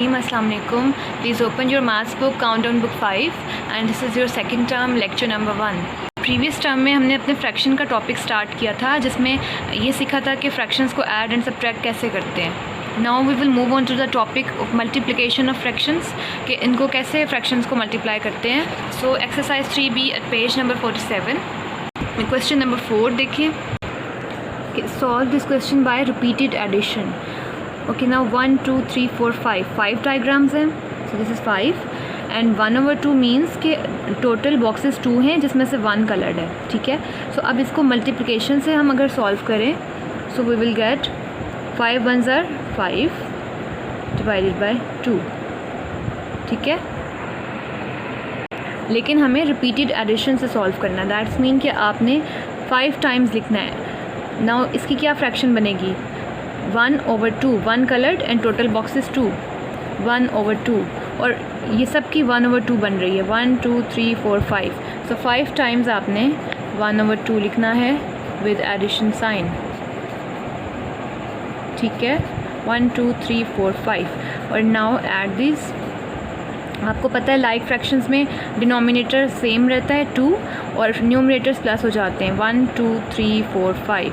Assalamu alaikum. Please open your maths book, countdown book 5 and this is your second term lecture number 1. Previous term में हमने अपने fraction का topic start किया था जिसमें ये सीखा था कि फ्रैक्शंस को ऐड एंड सब्ट्रैक्ट कैसे करते हैं. Now we will move on to the topic of multiplication of fractions कि इनको कैसे फ्रैक्शंस को मल्टीप्लाई करते हैं. So exercise 3B at page number 47. Question number 4 देखिए. Solve this question by repeated addition. Okay now 1 2 3 4 5 diagrams हैं. So this is 5 and 1/2 means के total boxes 2 हैं जिसमें से 1 कलर्ड है. ठीक है. सो अब इसको मल्टीप्लिकेशन से हम अगर सॉल्व करें so we will get 5 1s are 5 divided by 2. ठीक है. लेकिन हमें रिपीटेड एडिशन से सॉल्व करना है. दैट्स मीन कि आपने 5 टाइम्स लिखना है. नाउ इसकी क्या फ्रैक्शन बनेगी? 1/2 1 कलर्ड एंड टोटल बॉक्सेस 2 1/2 और ये सब की 1/2 बन रही है. 1 2 3 4 5. सो 5 टाइम्स आपने 1/2 लिखना है विद एडिशन साइन. ठीक है. 1 2 3 4 5 और नाउ ऐड दिस. आपको पता है लाइक फ्रैक्शंस में डिनोमिनेटर सेम रहता है 2 और न्यूमरेटर्स प्लस हो जाते हैं. 1 2 3 4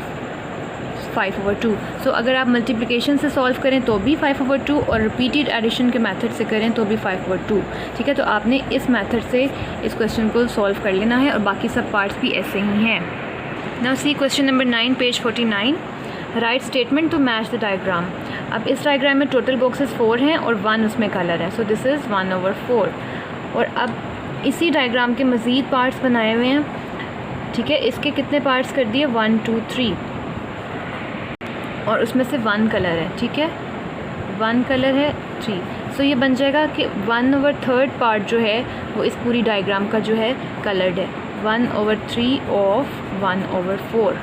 5/2. सो अगर आप मल्टीप्लिकेशन से सॉल्व करें तो भी 5/2 और रिपीटेड एडिशन के मेथड से करें तो भी 5/2. ठीक है. तो आपने इस मेथड से इस क्वेश्चन को सॉल्व कर लेना है और बाकी सब पार्ट्स भी ऐसे ही हैं. Now see question number 9 page 49. Write statement to match the diagram. अब इस डायग्राम में टोटल बॉक्सेस 4 हैं और 1 उसमें कलर है. सो दिस इज़ 1/4. और अब इसी डायग्राम के मज़ीद पार्ट्स बनाए हुए हैं. ठीक है. इसके कितने पार्ट्स कर दिए? 1 2 3 और उसमें से 1 कलर है. ठीक है. 1 कलर है 3. सो ये बन जाएगा कि 1/3 पार्ट जो है वो इस पूरी डायग्राम का जो है कलर्ड है. 1/3 ऑफ 1/4.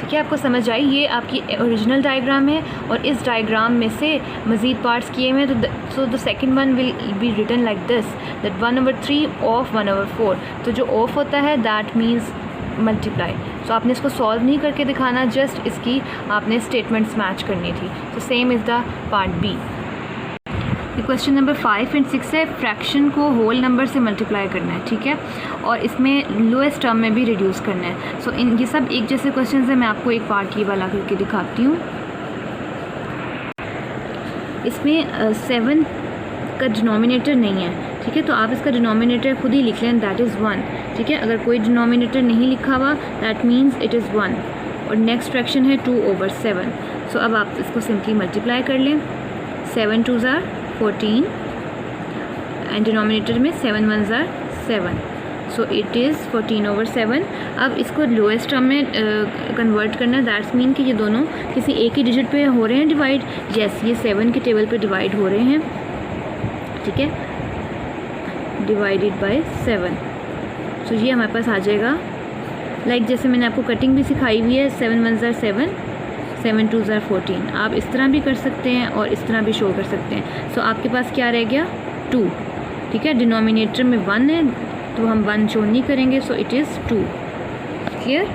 ठीक है. आपको समझ आई? ये आपकी ओरिजिनल डायग्राम है और इस डायग्राम में से मज़ीद पार्ट्स किए हुए हैं. तो so the second one will be written like this that 1/3 of 1/4. तो जो ऑफ होता है दैट मीन्स मल्टीप्लाई. सो आपने इसको सॉल्व नहीं करके दिखाना, जस्ट इसकी आपने स्टेटमेंट्स मैच करनी थी. तो same is the part B. Question number 5 and 6 है फ्रैक्शन को होल नंबर से मल्टीप्लाई करना है. ठीक है. और इसमें लोएस्ट टर्म में भी रिड्यूस करना है. सो इन ये सब एक जैसे क्वेश्चन है. मैं आपको एक पार्ट ये वाला करके दिखाती हूँ. इसमें 7 का डिनोमिनेटर नहीं है. ठीक है. तो आप इसका डिनोमिनेटर खुद ही लिख लें. That is 1. ठीक है. अगर कोई डिनोमिनेटर नहीं लिखा हुआ दैट मीन्स इट इज़ 1. और नेक्स्ट फ्रैक्शन है 2/7. सो अब आप इसको सिंपली मल्टीप्लाई कर लें. 7 2s are 14 एंड डिनोमिनेटर में 7 1s are 7. So it is 14/7. अब इसको लोएस्ट टर्म में कन्वर्ट करना है. दैट्स मीन कि ये दोनों किसी एक ही डिजिट पे हो रहे हैं डिवाइड. यस, ये 7 के टेबल पे डिवाइड हो रहे हैं. ठीक है. Divided by 7. सो ये हमारे पास आ जाएगा लाइक जैसे मैंने आपको कटिंग भी सिखाई हुई है. 7 1s are 7 7 2s are 14. आप इस तरह भी कर सकते हैं और इस तरह भी शो कर सकते हैं. सो आपके पास क्या रह गया? 2. ठीक है. डिनोमिनेटर में 1 है तो हम 1 शो नहीं करेंगे. So it is 2. क्लियर.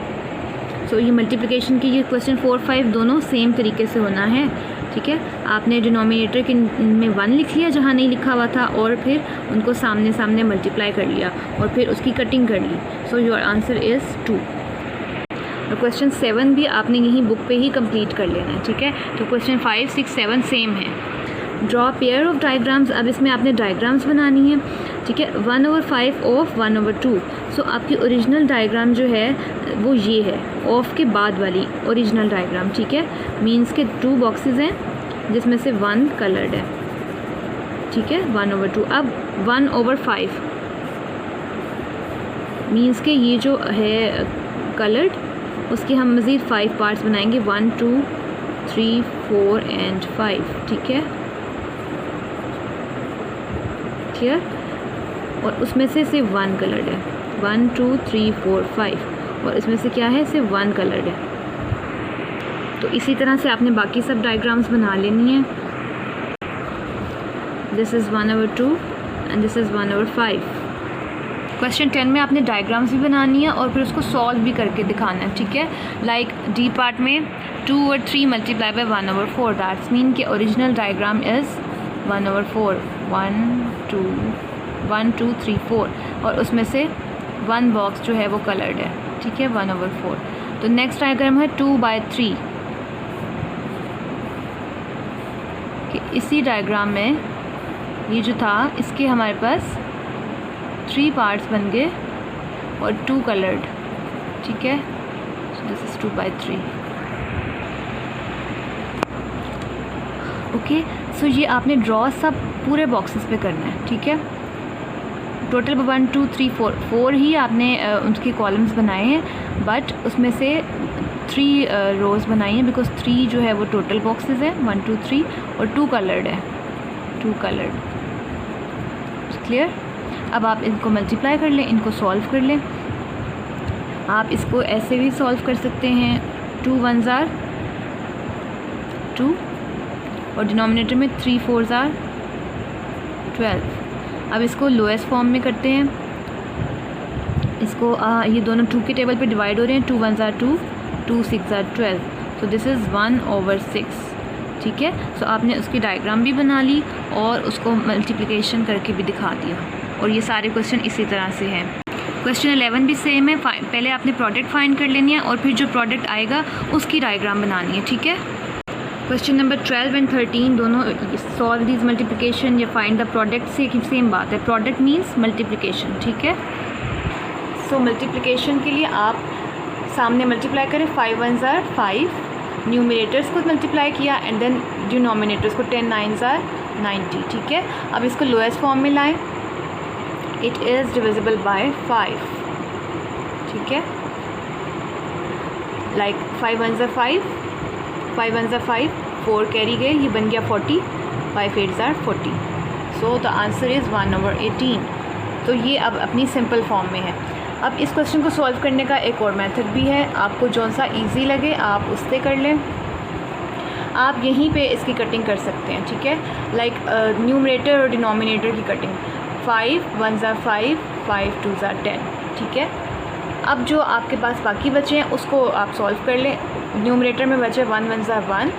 सो ये मल्टीप्लिकेशन की ये क्वेश्चन 4 5 दोनों सेम तरीके से होना है. ठीक है. आपने डिनोमिनेटर के में 1 लिख लिया जहाँ नहीं लिखा हुआ था और फिर उनको सामने सामने मल्टीप्लाई कर लिया और फिर उसकी कटिंग कर ली. So your answer is 2. और क्वेश्चन 7 भी आपने यहीं बुक पे ही कंप्लीट कर लेना है. ठीक है. तो क्वेश्चन 5 6 7 सेम है. Draw pair of diagrams. अब इसमें आपने डायग्राम्स बनानी है. ठीक है. 1/5 ऑफ 1/2. सो आपकी ओरिजिनल डायग्राम जो है वो ये है ऑफ के बाद वाली ओरिजिनल डायग्राम. ठीक है. मीन्स के 2 बॉक्सेस हैं जिसमें से 1 कलर्ड है. ठीक है. 1/2. अब 1/5 मीन्स के ये जो है कलर्ड उसके हम मज़ीद 5 पार्ट्स बनाएंगे. 1 2 3 4 एंड 5. ठीक है. क्लियर. और उसमें से सिर्फ 1 कलर्ड है. 1 2 3 4 5 और इसमें से क्या है? सिर्फ 1 कलर्ड है. तो इसी तरह से आपने बाकी सब डायग्राम्स बना लेनी है. This is 1/2 and this is 1/5. Question 10 में आपने डायग्राम्स भी बनानी है और फिर उसको सॉल्व भी करके दिखाना है. ठीक है. लाइक डी पार्ट में 2/3 मल्टीप्लाई बाय 1/4. दैट्स मीन कि ओरिजिनल डायग्राम इज़ 1/4 1 2 1 2 3 4 और उसमें से 1 बॉक्स जो है वो कलर्ड है, ठीक है, 1/4। तो नेक्स्ट डायग्राम है 2/3 कि इसी डायग्राम में ये जो था इसके हमारे पास 3 पार्ट्स बन गए और 2 कलर्ड, ठीक है। सो दिस इज़ 2/3। ओके, सो ये आपने ड्रॉ सब पूरे बॉक्सेस पे करना है, ठीक है। टोटल 1 2 3 4 ही आपने उनके कॉलम्स बनाए हैं, बट उसमें से 3 रोज़ बनाई हैं बिकॉज 3 जो है वो टोटल बॉक्सेस हैं, 1 2 3 और 2 कलर्ड है, 2 कलर्ड। क्लियर। अब आप इनको मल्टीप्लाई कर लें, इनको सॉल्व कर लें। आप इसको ऐसे भी सॉल्व कर सकते हैं, 2 1s are 2 और डिनोमिनेटर में 3 4s are 12। अब इसको लोएस्ट फॉर्म में करते हैं, इसको ये दोनों 2 के टेबल पे डिवाइड हो रहे हैं, 2 1s are 2 2 6s are 12, so this is 1/6, ठीक है। सो आपने उसकी डायग्राम भी बना ली और उसको मल्टीप्लिकेशन करके भी दिखा दिया, और ये सारे क्वेश्चन इसी तरह से हैं। क्वेश्चन 11 भी सेम है, पहले आपने प्रोडक्ट फाइंड कर लेनी है और फिर जो प्रोडक्ट आएगा उसकी डायग्राम बनानी है, ठीक है। क्वेश्चन नंबर 12 एंड 13 दोनों सॉल्व दिस मल्टीप्लिकेशन या फाइंड द प्रोडक्ट से सेम बात है, प्रोडक्ट मीन्स मल्टीप्लिकेशन, ठीक है। सो मल्टीप्लिकेशन के लिए आप सामने मल्टीप्लाई करें, 5 1s are 5, न्यूमिनेटर्स को मल्टीप्लाई किया एंड देन डिनोमिनेटर्स को 10 9s are 90, ठीक है। अब इसको लोएस्ट फॉर्म में लाएं, इट इज़ डिविजिबल बाय 5, ठीक है। Like 5 1s are 5, 5 1s are 5, 4 carry गए, ये बन गया 40, 5 8s are 40, so the answer is 1/18। तो ये अब अपनी सिंपल फॉर्म में है। अब इस क्वेश्चन को सॉल्व करने का एक और मेथड भी है, आपको जौन सा इजी लगे आप उससे कर लें। आप यहीं पे इसकी कटिंग कर सकते हैं, ठीक है। लाइक न्यूमरेटर और डिनोमिनेटर की cutting, 5 1s are 5, 5 2s are 10, ठीक है। अब जो आपके पास बाकी बचे हैं उसको आप सॉल्व कर लें। न्यूमरेटर में बचे 1 1s are 1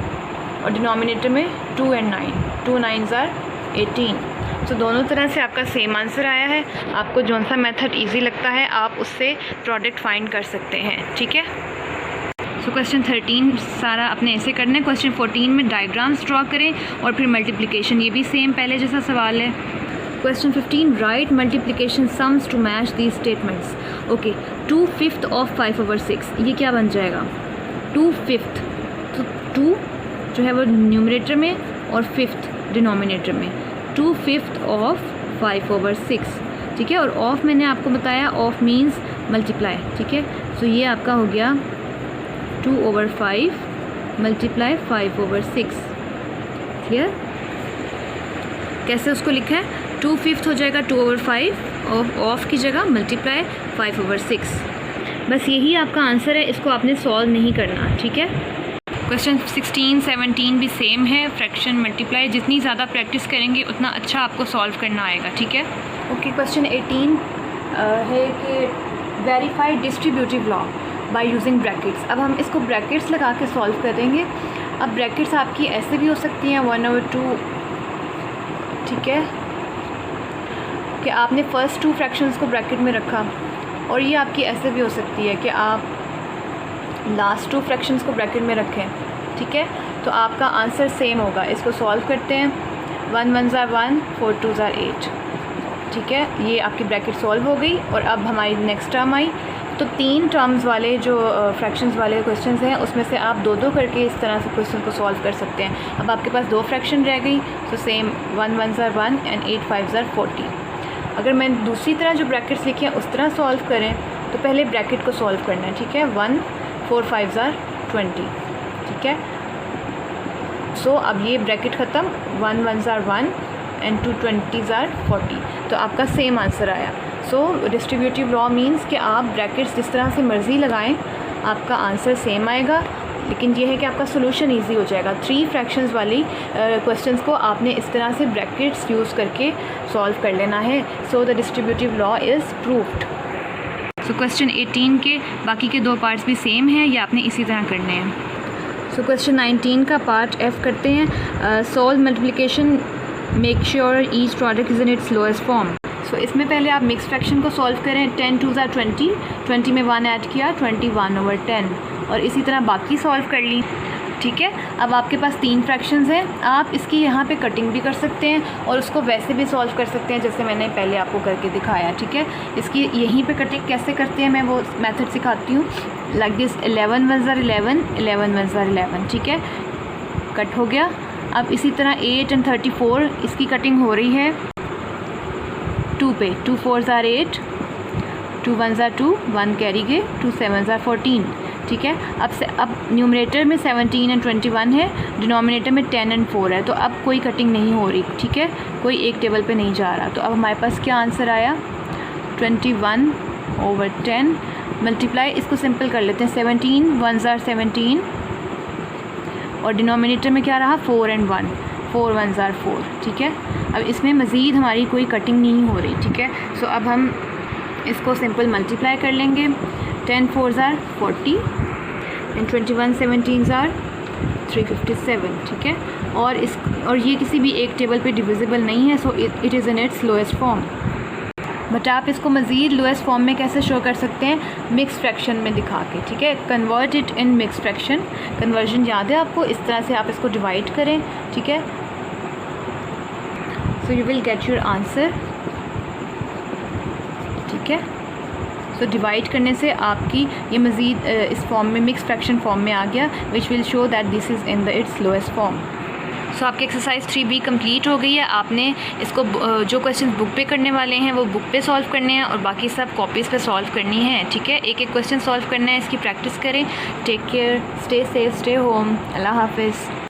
और डिनोमिनेटर में 2 and 9, 2 9s are 18। तो दोनों तरह से आपका सेम आंसर आया है। आपको जौन सा मेथड इजी लगता है आप उससे प्रोडक्ट फाइंड कर सकते हैं, ठीक है। सो क्वेश्चन 13 सारा अपने ऐसे करना है। क्वेश्चन 14 में डायग्राम्स ड्रॉ करें और फिर मल्टीप्लिकेशन, ये भी सेम पहले जैसा सवाल है। Question 15 write multiplication sums to match these statements. Okay, 2/5 of 5/6, ये क्या बन जाएगा, 2/5, तो 2 जो है वो न्यूमरेटर में और 5th डिनोमिनेटर में, 2/5 of 5/6, ठीक है। और ऑफ मैंने आपको बताया, ऑफ मीन्स मल्टीप्लाई, ठीक है। सो ये आपका हो गया 2/5 मल्टीप्लाई 5/6, क्लियर। कैसे उसको लिखा है, 2/5 हो जाएगा 2/5 और ऑफ की जगह मल्टीप्लाई 5/6, बस यही आपका आंसर है। इसको आपने सॉल्व नहीं करना, ठीक है। क्वेश्चन 16 17 भी सेम है, फ्रैक्शन मल्टीप्लाई, जितनी ज़्यादा प्रैक्टिस करेंगे उतना अच्छा आपको सॉल्व करना आएगा, ठीक है। ओके, क्वेश्चन 18 है कि verify distributive law by using brackets. अब हम इसको ब्रैकेट्स लगा के सॉल्व करेंगे। अब ब्रैकेट्स आपकी ऐसे भी हो सकती हैं 1/2, ठीक है, कि आपने फर्स्ट 2 फ्रैक्शंस को ब्रैकेट में रखा, और ये आपकी ऐसे भी हो सकती है कि आप लास्ट 2 फ्रैक्शंस को ब्रैकेट में रखें, ठीक है। तो आपका आंसर सेम होगा। इसको सॉल्व करते हैं, 1 1s are 1, 4 2s are 8, ठीक है। ये आपकी ब्रैकेट सॉल्व हो गई। और अब हमारी नेक्स्ट टर्म आई, तो 3 टर्म्स वाले जो फ्रैक्शंस वाले क्वेश्चंस हैं उसमें से आप 2-2 करके इस तरह से क्वेश्चन को सॉल्व कर सकते हैं। अब आपके पास 2 फ्रैक्शन रह गई, तो same 1 1s are 1 and 8 5s are 40। अगर मैं दूसरी तरह जो ब्रैकेट्स लिखे हैं उस तरह सॉल्व करें तो पहले ब्रैकेट को सॉल्व करना है, ठीक है। 1 4 5s are 20, ठीक है। सो अब ये ब्रैकेट ख़त्म, 1 1s are 1 and 2 20s are 40, तो आपका सेम आंसर आया। सो डिस्ट्रीब्यूटिव लॉ मीन्स कि आप ब्रैकेट्स जिस तरह से मर्ज़ी लगाएं आपका आंसर सेम आएगा, लेकिन ये है कि आपका सोल्यूशन इजी हो जाएगा। 3 फ्रैक्शंस वाली क्वेश्चंस को आपने इस तरह से ब्रैकेट्स यूज़ करके सॉल्व कर लेना है। So the distributive law is proved. So question 18 के बाकी के 2 पार्ट्स भी सेम हैं, ये आपने इसी तरह करने हैं। सो क्वेश्चन 19 का पार्ट F करते हैं। Solve multiplication make sure each product is in its lowest form. So इसमें पहले आप मिक्स फ्रैक्शन को सॉल्व करें। 10 2 ज़ा 20, 20 में 1 ऐड किया 21/10, और इसी तरह बाकी सॉल्व कर ली। ठीक है, अब आपके पास 3 फ्रैक्शंस हैं। आप इसकी यहाँ पे कटिंग भी कर सकते हैं और उसको वैसे भी सॉल्व कर सकते हैं जैसे मैंने पहले आपको करके दिखाया। ठीक है, इसकी यहीं पे कटिंग कैसे करते हैं मैं वो मेथड सिखाती हूँ। लाइक दिस 11 1 ज़ा 11, 11 1 ज़ा 11। ठीक है, कट हो गया। अब इसी तरह 8 और 34 इसकी कटिंग हो रही है 2 पे। 2 4 ज़ा 8, 2 1 ज़ा 2, 1 कैरी गए, 2 7 ज़ा 14। ठीक है, अब न्यूमरेटर में 17 और 21 है, डिनोमिनेटर में 10 और 4 है, तो अब कोई कटिंग नहीं हो रही। ठीक है, कोई एक टेबल पे नहीं जा रहा। तो अब हमारे पास क्या आंसर आया, 21/10 मल्टीप्लाई, इसको सिंपल कर लेते हैं, 17 1 ज़ा 17, और डिनोमिनेटर में क्या रहा 4 और 1, 4 1 ज़ा 4। ठीक है, अब इसमें मज़ीद हमारी कोई कटिंग नहीं हो रही। ठीक है, सो अब हम इसको सिंपल मल्टीप्लाई कर लेंगे। 10 4 ज़ा 40 एंड 21 17 ज़ा 357। ठीक है, और ये किसी भी एक टेबल पे डिविजिबल नहीं है, so it is in its lowest form. But आप इसको मज़ीद लोएस्ट फॉर्म में कैसे शो कर सकते हैं, मिक्स फ्रैक्शन में दिखा के। ठीक है, convert it in mix fraction. Conversion याद है आपको, इस तरह से आप इसको डिवाइड करें। ठीक है, so you will get your answer. ठीक है, तो डिवाइड करने से आपकी ये मज़ीद इस फॉर्म में मिक्स फ्रैक्शन फॉर्म में आ गया, which will show that this is in the its lowest form. So आपकी एक्सरसाइज 3B कंप्लीट हो गई है। आपने इसको जो क्वेश्चन बुक पे करने वाले हैं वो बुक पे सॉल्व करने हैं और बाकी सब कॉपीज़ पे सॉल्व करनी है। ठीक है, एक एक क्वेश्चन सॉल्व करना है, इसकी प्रैक्टिस करें। Take care, stay safe, stay home. अल्लाह हाफिज़।